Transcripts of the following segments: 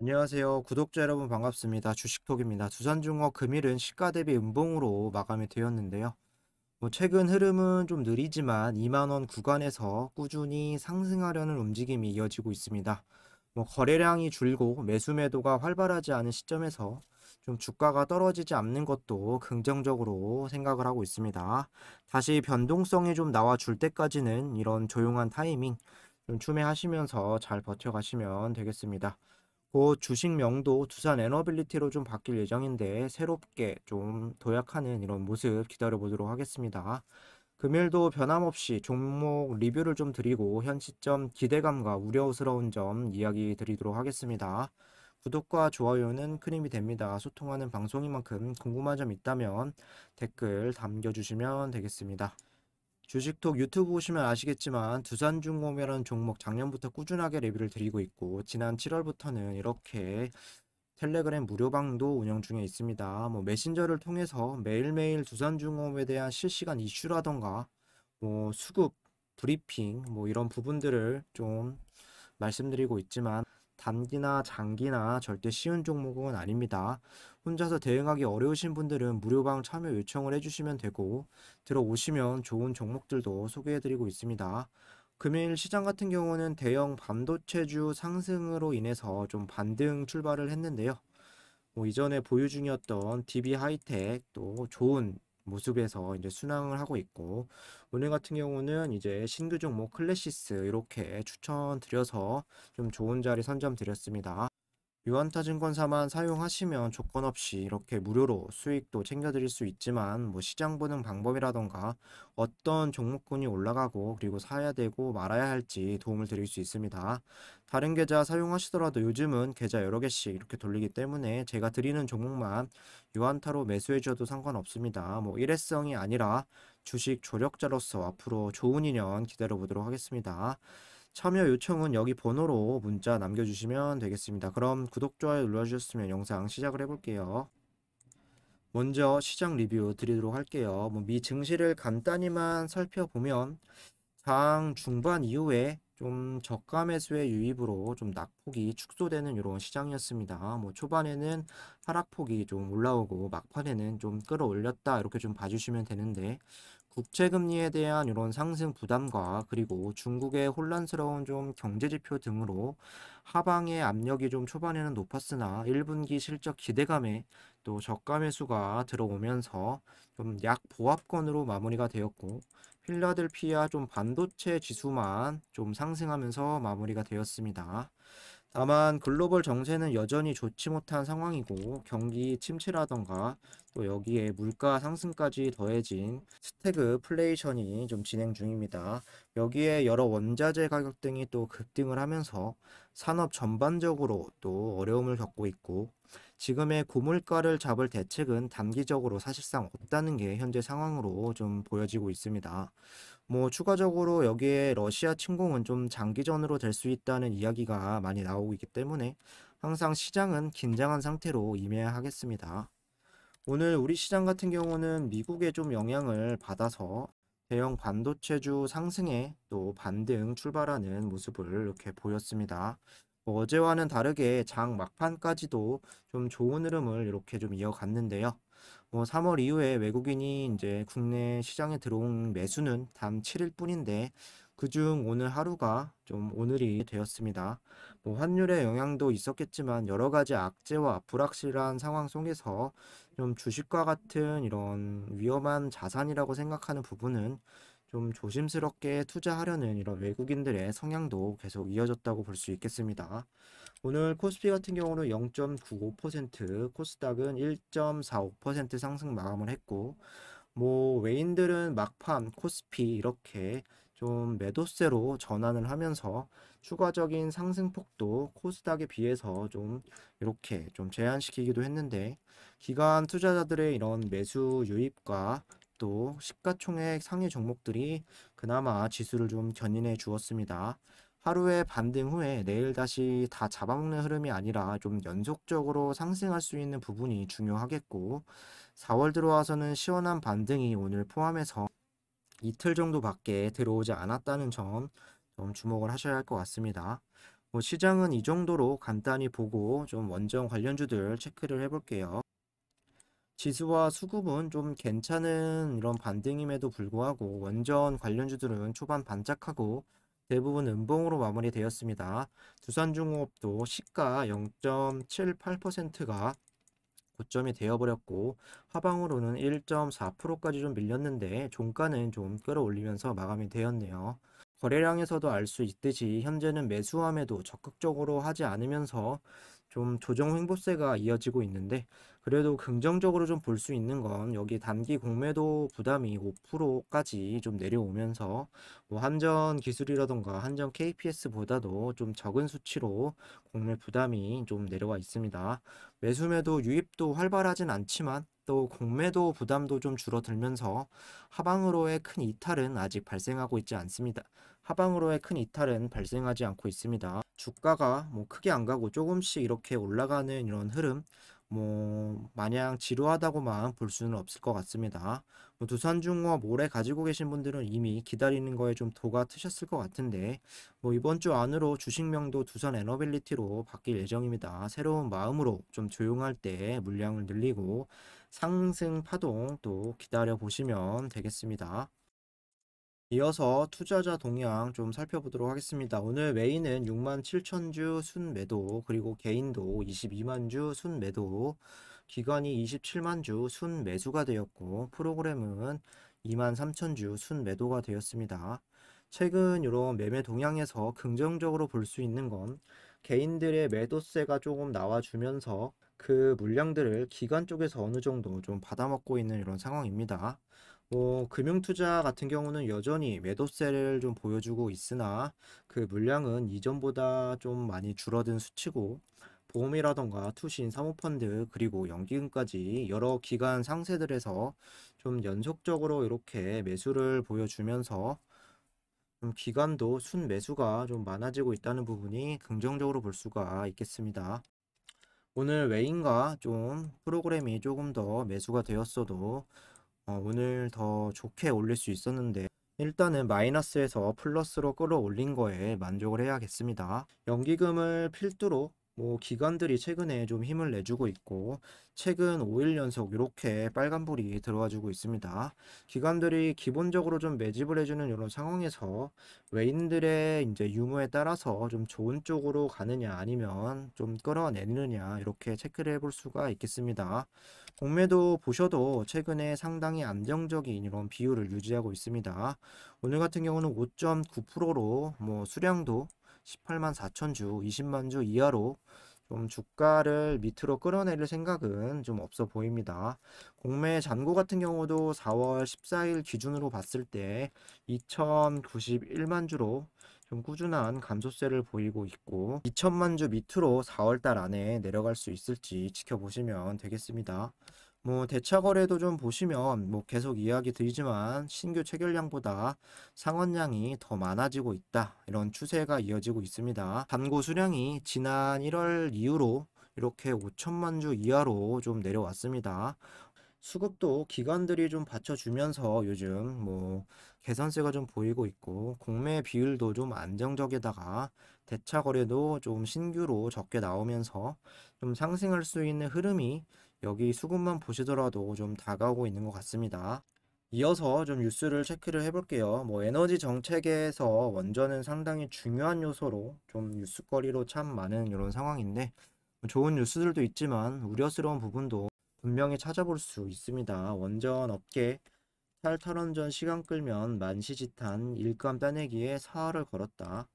안녕하세요. 구독자 여러분 반갑습니다. 주식톡입니다. 두산중어 금일은 시가 대비 음봉으로 마감이 되었는데요. 최근 흐름은 좀 느리지만 2만 원 구간에서 꾸준히 상승하려는 움직임이 이어지고 있습니다. 거래량이 줄고 매수 매도가 활발하지 않은 시점에서 좀 주가가 떨어지지 않는 것도 긍정적으로 생각을 하고 있습니다. 다시 변동성이 좀 나와줄 때까지는 이런 조용한 타이밍 좀 추매하시면서 잘 버텨가시면 되겠습니다. 곧 주식명도 두산 에너빌리티로 좀 바뀔 예정인데 새롭게 좀 도약하는 이런 모습 기다려 보도록 하겠습니다. 금일도 변함없이 종목 리뷰를 좀 드리고 현 시점 기대감과 우려스러운 점 이야기 드리도록 하겠습니다. 구독과 좋아요는 큰 힘이 됩니다. 소통하는 방송인 만큼 궁금한 점 있다면 댓글 남겨주시면 되겠습니다. 주식톡 유튜브 보시면 아시겠지만 두산중공업이라는 종목 작년부터 꾸준하게 레뷰를 드리고 있고 지난 7월부터는 이렇게 텔레그램 무료방도 운영 중에 있습니다. 메신저를 통해서 매일매일 두산중공업에 대한 실시간 이슈라던가 수급, 브리핑 이런 부분들을 좀 말씀드리고 있지만 단기나 장기나 절대 쉬운 종목은 아닙니다. 혼자서 대응하기 어려우신 분들은 무료방 참여 요청을 해주시면 되고 들어오시면 좋은 종목들도 소개해드리고 있습니다. 금일 시장 같은 경우는 대형 반도체주 상승으로 인해서 좀 반등 출발을 했는데요. 이전에 보유 중이었던 DB 하이텍 또 좋은 모습에서 이제 순항을 하고 있고 오늘 같은 경우는 이제 신규 종목 클래시스 이렇게 추천드려서 좀 좋은 자리 선점드렸습니다. 유한타증권사만 사용하시면 조건 없이 이렇게 무료로 수익도 챙겨드릴 수 있지만 시장 보는 방법이라던가 어떤 종목군이 올라가고 그리고 사야 되고 말아야 할지 도움을 드릴 수 있습니다. 다른 계좌 사용하시더라도 요즘은 계좌 여러 개씩 이렇게 돌리기 때문에 제가 드리는 종목만 유한타로 매수해 주셔도 상관없습니다. 일회성이 아니라 주식 조력자로서 앞으로 좋은 인연 기다려 보도록 하겠습니다. 참여 요청은 여기 번호로 문자 남겨주시면 되겠습니다. 그럼 구독, 좋아요 눌러주셨으면 영상 시작을 해볼게요. 먼저 시장 리뷰 드리도록 할게요. 미 증시를 간단히만 살펴보면 장 중반 이후에 좀 저가 매수의 유입으로 좀 낙폭이 축소되는 이런 시장이었습니다. 초반에는 하락폭이 좀 올라오고 막판에는 좀 끌어올렸다 이렇게 좀 봐주시면 되는데 국채금리에 대한 이런 상승 부담과 그리고 중국의 혼란스러운 좀 경제지표 등으로 하방의 압력이 좀 초반에는 높았으나 1분기 실적 기대감에 또 저가 매수가 들어오면서 좀 약 보합권으로 마무리가 되었고 필라델피아 좀 반도체 지수만 좀 상승하면서 마무리가 되었습니다. 다만 글로벌 정세는 여전히 좋지 못한 상황이고 경기 침체라던가 또 여기에 물가 상승까지 더해진 스태그플레이션이 좀 진행 중입니다. 여기에 여러 원자재 가격 등이 또 급등을 하면서 산업 전반적으로 또 어려움을 겪고 있고 지금의 고물가를 잡을 대책은 단기적으로 사실상 없다는 게 현재 상황으로 좀 보여지고 있습니다. 추가적으로 여기에 러시아 침공은 좀 장기전으로 될 수 있다는 이야기가 많이 나오고 있기 때문에 항상 시장은 긴장한 상태로 임해야 하겠습니다. 오늘 우리 시장 같은 경우는 미국에 좀 영향을 받아서 대형 반도체주 상승에 또 반등 출발하는 모습을 이렇게 보였습니다. 어제와는 다르게 장 막판까지도 좀 좋은 흐름을 이렇게 좀 이어갔는데요. 3월 이후에 외국인이 이제 국내 시장에 들어온 매수는 단 7일 뿐인데 그중 오늘 하루가 좀 오늘이 되었습니다. 환율의 영향도 있었겠지만 여러 가지 악재와 불확실한 상황 속에서 좀 주식과 같은 이런 위험한 자산이라고 생각하는 부분은 좀 조심스럽게 투자하려는 이런 외국인들의 성향도 계속 이어졌다고 볼 수 있겠습니다. 오늘 코스피 같은 경우는 0.95%, 코스닥은 1.45% 상승 마감을 했고, 외인들은 막판 코스피 이렇게 좀 매도세로 전환을 하면서 추가적인 상승폭도 코스닥에 비해서 좀 이렇게 좀 제한시키기도 했는데, 기관 투자자들의 이런 매수 유입과 또 시가총액 상위 종목들이 그나마 지수를 좀 견인해 주었습니다. 하루의 반등 후에 내일 다시 다 잡아먹는 흐름이 아니라 좀 연속적으로 상승할 수 있는 부분이 중요하겠고 4월 들어와서는 시원한 반등이 오늘 포함해서 이틀 정도밖에 들어오지 않았다는 점 좀 주목을 하셔야 할 것 같습니다. 뭐 시장은 이 정도로 간단히 보고 좀 원전 관련주들 체크를 해볼게요. 지수와 수급은 좀 괜찮은 이런 반등임에도 불구하고 원전 관련주들은 초반 반짝하고 대부분 음봉으로 마무리되었습니다. 두산중공업도 시가 0.78%가 고점이 되어버렸고 하방으로는 1.4%까지 좀 밀렸는데 종가는 좀 끌어올리면서 마감이 되었네요. 거래량에서도 알 수 있듯이 현재는 매수함에도 적극적으로 하지 않으면서 좀 조정 횡보세가 이어지고 있는데 그래도 긍정적으로 좀 볼 수 있는 건 여기 단기 공매도 부담이 5%까지 좀 내려오면서 뭐 한전 기술이라던가 한전 KPS보다도 좀 적은 수치로 공매 부담이 좀 내려와 있습니다. 매수매도 유입도 활발하진 않지만 또 공매도 부담도 좀 줄어들면서 하방으로의 큰 이탈은 아직 발생하고 있지 않습니다. 하방으로의 큰 이탈은 발생하지 않고 있습니다. 주가가 뭐 크게 안 가고 조금씩 이렇게 올라가는 이런 흐름, 뭐 마냥 지루하다고만 볼 수는 없을 것 같습니다. 뭐 두산중공업 오래 가지고 계신 분들은 이미 기다리는 거에 좀 도가 트셨을 것 같은데 뭐 이번 주 안으로 주식명도 두산 에너빌리티로 바뀔 예정입니다. 새로운 마음으로 좀 조용할 때 물량을 늘리고 상승 파동 또 기다려 보시면 되겠습니다. 이어서 투자자 동향 좀 살펴보도록 하겠습니다. 오늘 메인은 6만 7천 주 순매도, 그리고 개인도 22만 주 순매도, 기관이 27만 주 순매수가 되었고, 프로그램은 2만 3천 주 순매도가 되었습니다. 최근 이런 매매 동향에서 긍정적으로 볼 수 있는 건 개인들의 매도세가 조금 나와주면서 그 물량들을 기관 쪽에서 어느 정도 좀 받아먹고 있는 이런 상황입니다. 뭐 금융투자 같은 경우는 여전히 매도세를 좀 보여주고 있으나 그 물량은 이전보다 좀 많이 줄어든 수치고 보험이라던가 투신, 사모펀드 그리고 연기금까지 여러 기관 상세들에서 좀 연속적으로 이렇게 매수를 보여주면서 좀 기관도 순매수가 좀 많아지고 있다는 부분이 긍정적으로 볼 수가 있겠습니다. 오늘 외인과 좀 프로그램이 조금 더 매수가 되었어도 오늘 더 좋게 올릴 수 있었는데 일단은 마이너스에서 플러스로 끌어올린 거에 만족을 해야겠습니다. 연기금을 필두로 뭐 기관들이 최근에 좀 힘을 내주고 있고 최근 5일 연속 이렇게 빨간불이 들어와 주고 있습니다. 기관들이 기본적으로 좀 매집을 해주는 이런 상황에서 외인들의 이제 유무에 따라서 좀 좋은 쪽으로 가느냐 아니면 좀 끌어내느냐 이렇게 체크를 해볼 수가 있겠습니다. 공매도 보셔도 최근에 상당히 안정적인 이런 비율을 유지하고 있습니다. 오늘 같은 경우는 5.9%로 뭐 수량도 18만 4천 주, 20만 주 이하로 좀 주가를 밑으로 끌어내릴 생각은 좀 없어 보입니다. 공매 잔고 같은 경우도 4월 14일 기준으로 봤을 때 2,091만 주로 좀 꾸준한 감소세를 보이고 있고 2천만 주 밑으로 4월달 안에 내려갈 수 있을지 지켜보시면 되겠습니다. 뭐 대차 거래도 좀 보시면 뭐 계속 이야기 드리지만 신규 체결량보다 상환량이 더 많아지고 있다. 이런 추세가 이어지고 있습니다. 잔고 수량이 지난 1월 이후로 이렇게 5천만 주 이하로 좀 내려왔습니다. 수급도 기관들이 좀 받쳐주면서 요즘 뭐 개선세가 좀 보이고 있고 공매 비율도 좀 안정적에다가 대차 거래도 좀 신규로 적게 나오면서 좀 상승할 수 있는 흐름이 여기 수급만 보시더라도 좀 다가오고 있는 것 같습니다. 이어서 좀 뉴스를 체크를 해볼게요. 뭐 에너지 정책에서 원전은 상당히 중요한 요소로 좀 뉴스거리로 참 많은 이런 상황인데 좋은 뉴스들도 있지만 우려스러운 부분도 분명히 찾아볼 수 있습니다. 원전 업계 탈탈원전 시간 끌면 만시지탄 일감 따내기에 사활을 걸었다.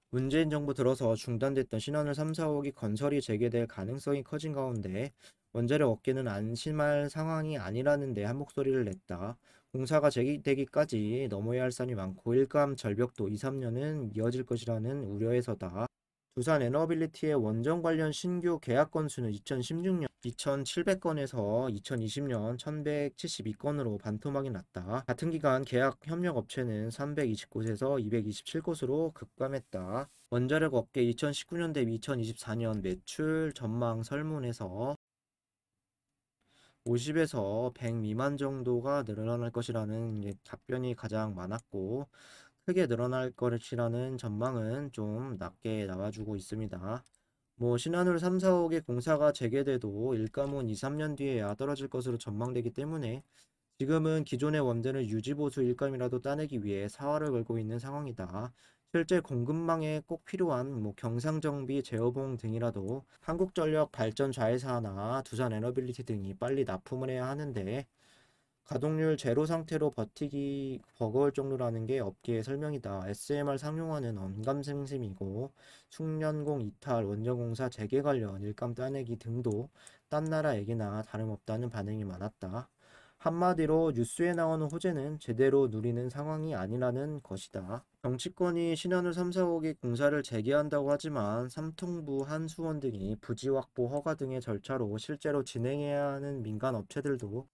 문재인 정부 들어서 중단됐던 신한울 3, 4호기 건설이 재개될 가능성이 커진 가운데 원자력 업계는 안심할 상황이 아니라는 데 한 목소리를 냈다. 공사가 재개되기까지 넘어야 할 산이 많고 일감 절벽도 2, 3년은 이어질 것이라는 우려에서다. 두산 에너빌리티의 원전 관련 신규 계약 건수는 2016년 2,700건에서 2020년 1,172건으로 반토막이 났다. 같은 기간 계약 협력 업체는 320곳에서 227곳으로 급감했다. 원자력 업계 2019년 대비 2024년 매출 전망 설문에서 50에서 100 미만 정도가 늘어날 것이라는 답변이 가장 많았고 크게 늘어날 것이라는 전망은 좀 낮게 나와주고 있습니다. 뭐 신한울 3, 4억의 공사가 재개돼도 일감은 2, 3년 뒤에야 떨어질 것으로 전망되기 때문에 지금은 기존의 원전을 유지보수 일감이라도 따내기 위해 사활을 걸고 있는 상황이다. 실제 공급망에 꼭 필요한 뭐 경상정비, 제어봉 등이라도 한국전력 발전 자회사나 두산 에너빌리티 등이 빨리 납품을 해야 하는데 가동률 제로 상태로 버티기 버거울 정도라는 게 업계의 설명이다. SMR 상용화는 언감생심이고 숙련공 이탈, 원전공사 재개 관련 일감 따내기 등도 딴 나라 얘기나 다름없다는 반응이 많았다. 한마디로 뉴스에 나오는 호재는 제대로 누리는 상황이 아니라는 것이다. 정치권이 신한울 3, 4호기 공사를 재개한다고 하지만 삼통부, 한수원 등이 부지 확보 허가 등의 절차로 실제로 진행해야 하는 민간 업체들도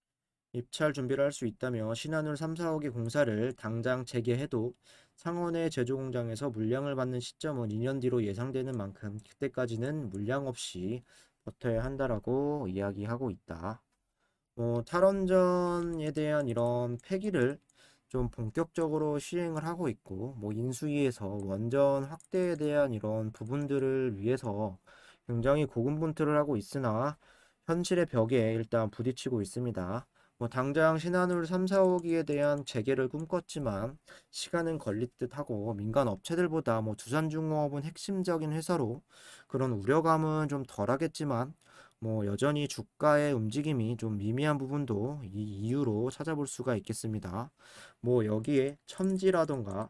입찰 준비를 할 수 있다며 신한울 3, 4호기 공사를 당장 재개해도 창원의 제조공장에서 물량을 받는 시점은 2년 뒤로 예상되는 만큼 그때까지는 물량 없이 버텨야 한다라고 이야기하고 있다. 탈원전에 대한 이런 폐기를 좀 본격적으로 시행을 하고 있고, 인수위에서 원전 확대에 대한 이런 부분들을 위해서 굉장히 고군분투를 하고 있으나 현실의 벽에 일단 부딪히고 있습니다. 당장 신한울 3, 4호기에 대한 재개를 꿈꿨지만 시간은 걸릴 듯하고 민간 업체들보다 두산중공업은 핵심적인 회사로 그런 우려감은 좀 덜하겠지만 여전히 주가의 움직임이 좀 미미한 부분도 이 이유로 찾아볼 수가 있겠습니다. 여기에 첨지라던가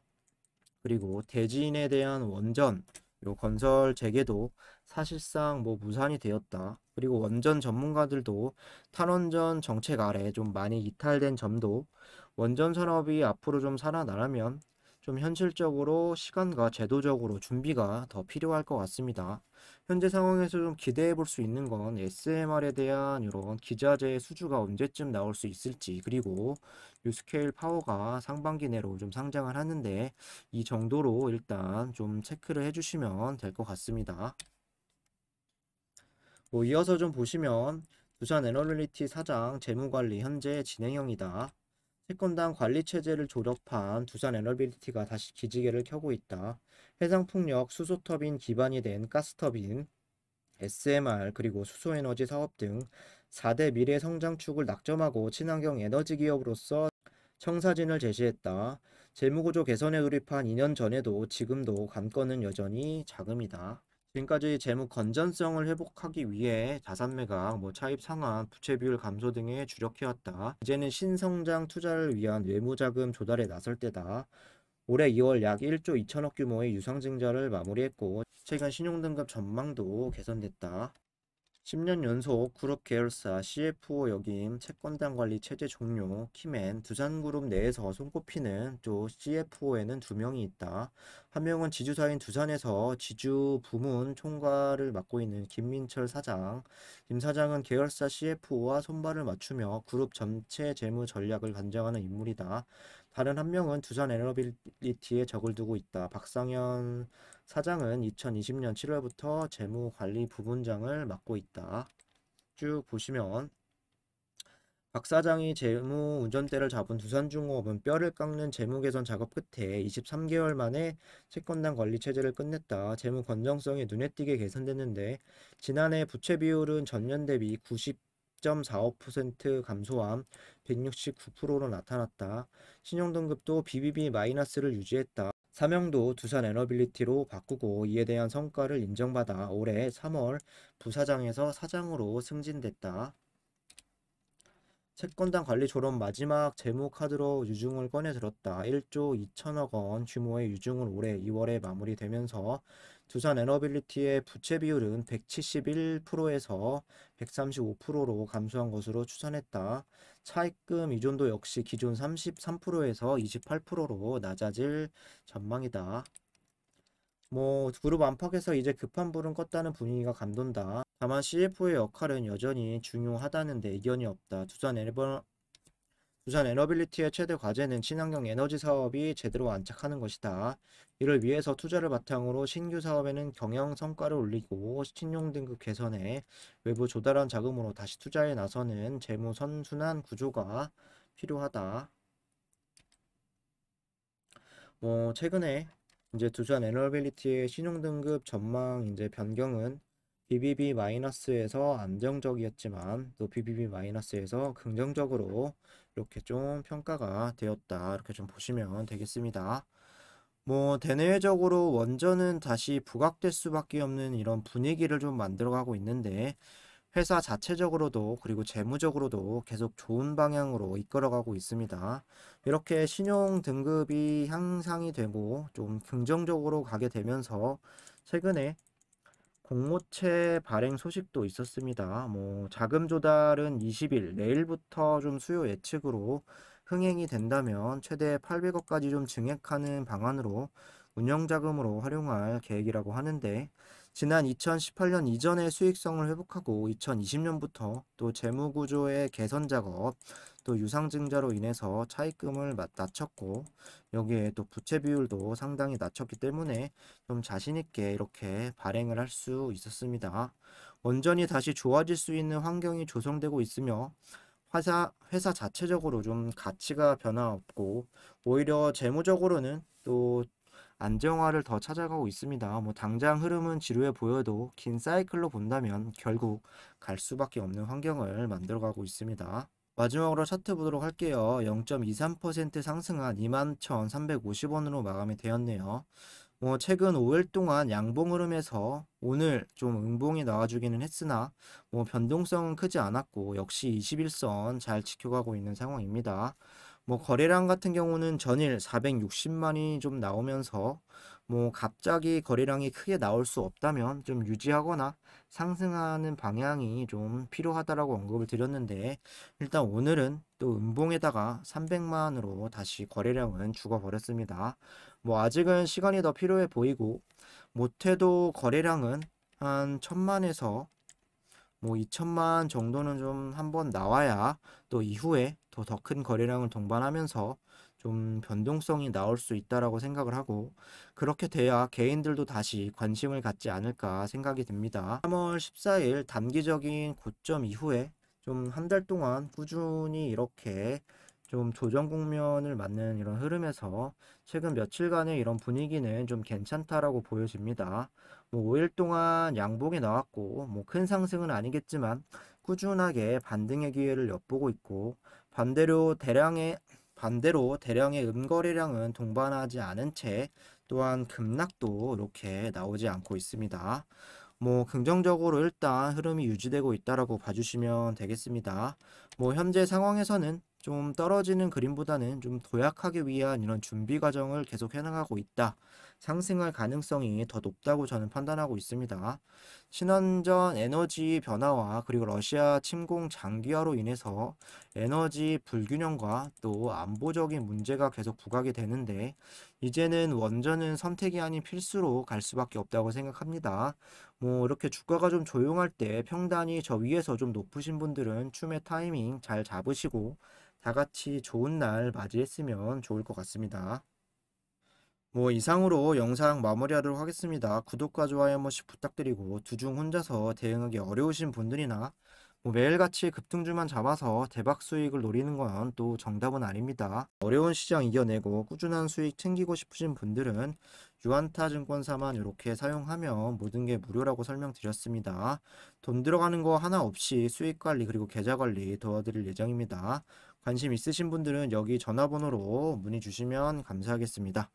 그리고 대진에 대한 원전 요 건설 재개도 사실상 무산이 되었다. 그리고 원전 전문가들도 탈원전 정책 아래 좀 많이 이탈된 점도 원전 산업이 앞으로 좀 살아나려면 좀 현실적으로 시간과 제도적으로 준비가 더 필요할 것 같습니다. 현재 상황에서 좀 기대해 볼 수 있는 건 SMR에 대한 이런 기자재의 수주가 언제쯤 나올 수 있을지, 그리고 뉴스케일 파워가 상반기 내로 좀 상장을 하는데 이 정도로 일단 좀 체크를 해주시면 될 것 같습니다. 이어서 좀 보시면 두산 에너빌리티 사장 재무관리 현재 진행형이다. 채권단 관리 체제를 조력한 두산 에너빌리티가 다시 기지개를 켜고 있다. 해상풍력, 수소터빈 기반이 된 가스터빈, SMR 그리고 수소에너지 사업 등 4대 미래 성장축을 낙점하고 친환경 에너지 기업으로서 청사진을 제시했다. 재무구조 개선에 돌입한 2년 전에도 지금도 관건은 여전히 자금이다. 지금까지 재무 건전성을 회복하기 위해 자산 매각, 차입 상환, 부채 비율 감소 등에 주력해왔다. 이제는 신성장 투자를 위한 외무자금 조달에 나설 때다. 올해 2월 약 1조 2천억 규모의 유상증자를 마무리했고 최근 신용등급 전망도 개선됐다. 10년 연속 그룹 계열사 CFO 역임, 채권단 관리 체제 종료, 키맨, 두산그룹 내에서 손꼽히는 또 CFO에는 2명이 있다. 한 명은 지주사인 두산에서 지주 부문 총괄을 맡고 있는 김민철 사장. 김 사장은 계열사 CFO와 손발을 맞추며 그룹 전체 재무 전략을 관장하는 인물이다. 다른 한 명은 두산 에너빌리티에 적을 두고 있다. 박상현 사장은 2020년 7월부터 재무관리 부분장을 맡고 있다. 쭉 보시면 박 사장이 재무 운전대를 잡은 두산중공업은 뼈를 깎는 재무 개선 작업 끝에 23개월 만에 채권단 관리 체제를 끝냈다. 재무 건전성이 눈에 띄게 개선됐는데 지난해 부채 비율은 전년 대비 90.45% 감소함 169%로 나타났다. 신용등급도 BBB 마이너스를 유지했다. 사명도 두산 에너빌리티로 바꾸고 이에 대한 성과를 인정받아 올해 3월 부사장에서 사장으로 승진됐다. 채권단 관리 졸업 마지막 재무 카드로 유증을 꺼내 들었다. 1조 2천억 원 규모의 유증은 올해 2월에 마무리되면서 두산 에너빌리티의 부채 비율은 171%에서 135%로 감소한 것으로 추산했다. 차입금 의존도 역시 기존 33%에서 28%로 낮아질 전망이다. 그룹 안팎에서 이제 급한 불은 껐다는 분위기가 감돈다. 다만 CFO의 역할은 여전히 중요하다는 데 이견이 없다. 두산 에너빌리티의 최대 과제는 친환경 에너지 사업이 제대로 안착하는 것이다. 이를 위해서 투자를 바탕으로 신규 사업에는 경영 성과를 올리고 신용 등급 개선에 외부 조달한 자금으로 다시 투자에 나서는 재무 선순환 구조가 필요하다. 최근에 이제 두산 에너빌리티의 신용등급 전망 이제 변경은 BBB-에서 안정적이었지만 또 BBB-에서 긍정적으로 이렇게 좀 평가가 되었다. 이렇게 좀 보시면 되겠습니다. 대내외적으로 원전은 다시 부각될 수밖에 없는 이런 분위기를 좀 만들어가고 있는데 회사 자체적으로도 그리고 재무적으로도 계속 좋은 방향으로 이끌어가고 있습니다. 이렇게 신용 등급이 향상이 되고 좀 긍정적으로 가게 되면서 최근에 공모채 발행 소식도 있었습니다. 자금 조달은 20일 내일부터 좀 수요 예측으로 흥행이 된다면 최대 800억까지 좀 증액하는 방안으로 운영 자금으로 활용할 계획이라고 하는데 지난 2018년 이전의 수익성을 회복하고 2020년부터 또 재무 구조의 개선 작업 또 유상증자로 인해서 차입금을 낮췄고 여기에 또 부채 비율도 상당히 낮췄기 때문에 좀 자신 있게 이렇게 발행을 할 수 있었습니다. 원전이 다시 좋아질 수 있는 환경이 조성되고 있으며 회사 자체적으로 좀 가치가 변화 없고 오히려 재무적으로는 또 안정화를 더 찾아가고 있습니다. 당장 흐름은 지루해 보여도 긴 사이클로 본다면 결국 갈 수밖에 없는 환경을 만들어가고 있습니다. 마지막으로 차트 보도록 할게요. 0.23% 상승한 21,350원으로 마감이 되었네요. 최근 5일 동안 양봉 흐름에서 오늘 좀 음봉이 나와주기는 했으나 변동성은 크지 않았고 역시 21선 잘 지켜가고 있는 상황입니다. 거래량 같은 경우는 전일 460만이 좀 나오면서 갑자기 거래량이 크게 나올 수 없다면 좀 유지하거나 상승하는 방향이 좀 필요하다라고 언급을 드렸는데 일단 오늘은 또 음봉에다가 300만으로 다시 거래량은 죽어버렸습니다. 아직은 시간이 더 필요해 보이고 못해도 거래량은 한 1000만에서 2천만 정도는 좀 한번 나와야 또 이후에 더 큰 거래량을 동반하면서 좀 변동성이 나올 수 있다라고 생각을 하고 그렇게 돼야 개인들도 다시 관심을 갖지 않을까 생각이 듭니다. 3월 14일 단기적인 고점 이후에 좀 한 달 동안 꾸준히 이렇게 좀 조정 국면을 맞는 이런 흐름에서 최근 며칠간의 이런 분위기는 좀 괜찮다라고 보여집니다. 5일 동안 양봉이 나왔고 큰 상승은 아니겠지만 꾸준하게 반등의 기회를 엿보고 있고 반대로 대량의 음거래량은 동반하지 않은 채 또한 급락도 이렇게 나오지 않고 있습니다. 긍정적으로 일단 흐름이 유지되고 있다라고 봐주시면 되겠습니다. 현재 상황에서는 좀 떨어지는 그림보다는 좀 도약하기 위한 이런 준비 과정을 계속 해나가고 있다. 상승할 가능성이 더 높다고 저는 판단하고 있습니다. 신원전 에너지 변화와 그리고 러시아 침공 장기화로 인해서 에너지 불균형과 또 안보적인 문제가 계속 부각이 되는데 이제는 원전은 선택이 아닌 필수로 갈 수밖에 없다고 생각합니다. 이렇게 주가가 좀 조용할 때 평단이 저 위에서 좀 높으신 분들은 춤의 타이밍 잘 잡으시고 다 같이 좋은 날 맞이했으면 좋을 것 같습니다. 이상으로 영상 마무리하도록 하겠습니다. 구독과 좋아요 한 번씩 부탁드리고 두중 혼자서 대응하기 어려우신 분들이나 매일같이 급등주만 잡아서 대박 수익을 노리는 건 또 정답은 아닙니다. 어려운 시장 이겨내고 꾸준한 수익 챙기고 싶으신 분들은 유안타 증권사만 이렇게 사용하면 모든 게 무료라고 설명드렸습니다. 돈 들어가는 거 하나 없이 수익 관리 그리고 계좌 관리 도와드릴 예정입니다. 관심 있으신 분들은 여기 전화번호로 문의 주시면 감사하겠습니다.